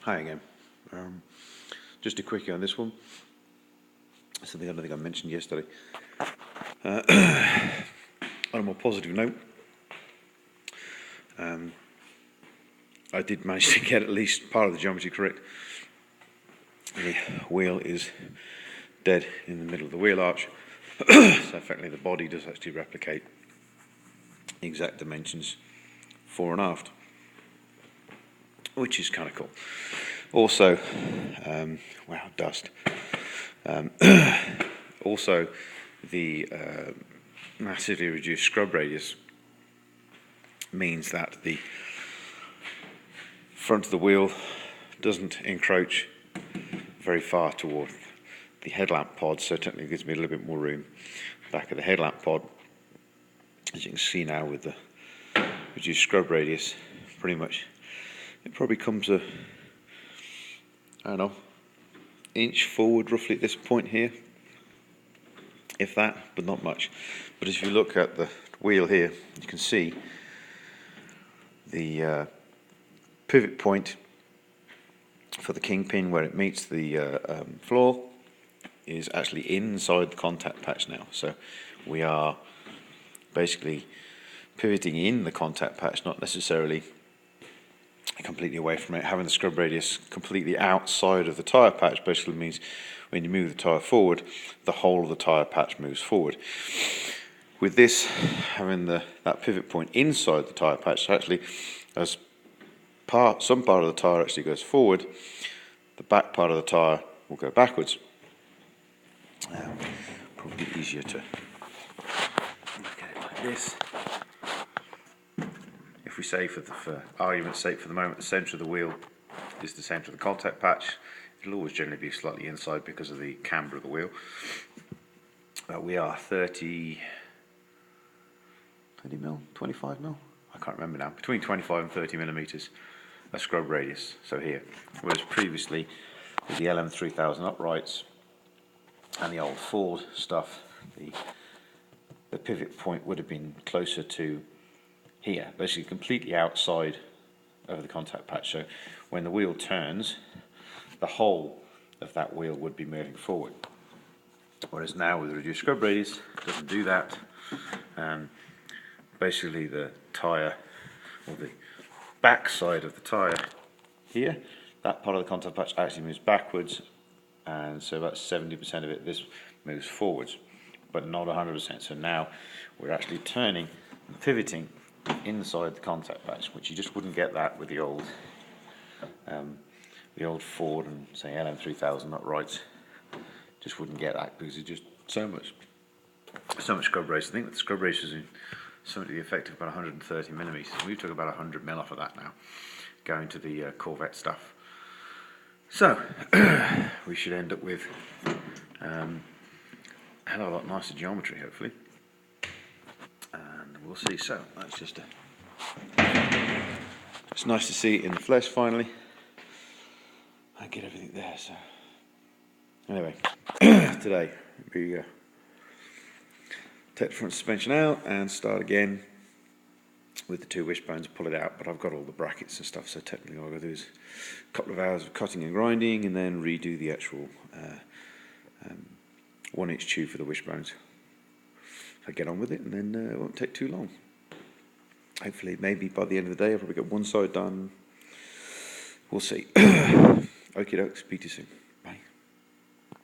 Hi again. Just a quickie on this one. Something I don't think I mentioned yesterday. On a more positive note, I did manage to get at least part of the geometry correct. The wheel is dead in the middle of the wheel arch, so effectively the body does actually replicate the exact dimensions fore and aft, which is kind of cool. Also, wow, dust. Also, the massively reduced scrub radius means that the front of the wheel doesn't encroach very far toward the headlamp pod, so technically gives me a little bit more room back of the headlamp pod. As you can see now with the reduced scrub radius, pretty much it probably comes I don't know, inch forward roughly at this point here, if that, but not much. But if you look at the wheel here, you can see the pivot point for the kingpin where it meets the floor is actually inside the contact patch now. So we are basically pivoting in the contact patch, not necessarily completely away from it. Having the scrub radius completely outside of the tyre patch basically means when you move the tyre forward, the whole of the tyre patch moves forward. With this, having that pivot point inside the tyre patch, so actually as some part of the tyre actually goes forward, the back part of the tyre will go backwards. Probably easier to look at it like this. If we say, for argument's sake, for the moment, the centre of the wheel is the centre of the contact patch, it'll always generally be slightly inside because of the camber of the wheel. We are 30 mil, 25 mil? I can't remember now. Between 25 and 30 millimetres of scrub radius, so here. Whereas previously, with the LM3000 uprights and the old Ford stuff, the pivot point would have been closer to here, basically completely outside of the contact patch. So when the wheel turns, the whole of that wheel would be moving forward. Whereas now with the reduced scrub radius, it doesn't do that. Basically the tyre, or the back side of the tyre here, that part of the contact patch actually moves backwards, and so about 70% of it, this moves forwards, but not 100%. So now we're actually turning and pivoting inside the contact patch, which you just wouldn't get that with the old Ford and say LM3000 uprights. Just wouldn't get that because it's just so much scrub radius. I think that the scrub radius is something to the effect of about 130 millimetres. We took about 100 mil off of that now, going to the Corvette stuff. So we should end up with a hell of a lot nicer geometry, hopefully. And we'll see. So that's just it's nice to see it in the flesh finally. I get everything there. So anyway, today we take the front suspension out and start again with the two wishbones, pull it out, but I've got all the brackets and stuff, so technically all I've got to do is a couple of hours of cutting and grinding and then redo the actual 1-inch tube for the wishbones. I get on with it and then it won't take too long. Hopefully, maybe by the end of the day I'll probably get one side done. We'll see. Okie doke, speak to you soon.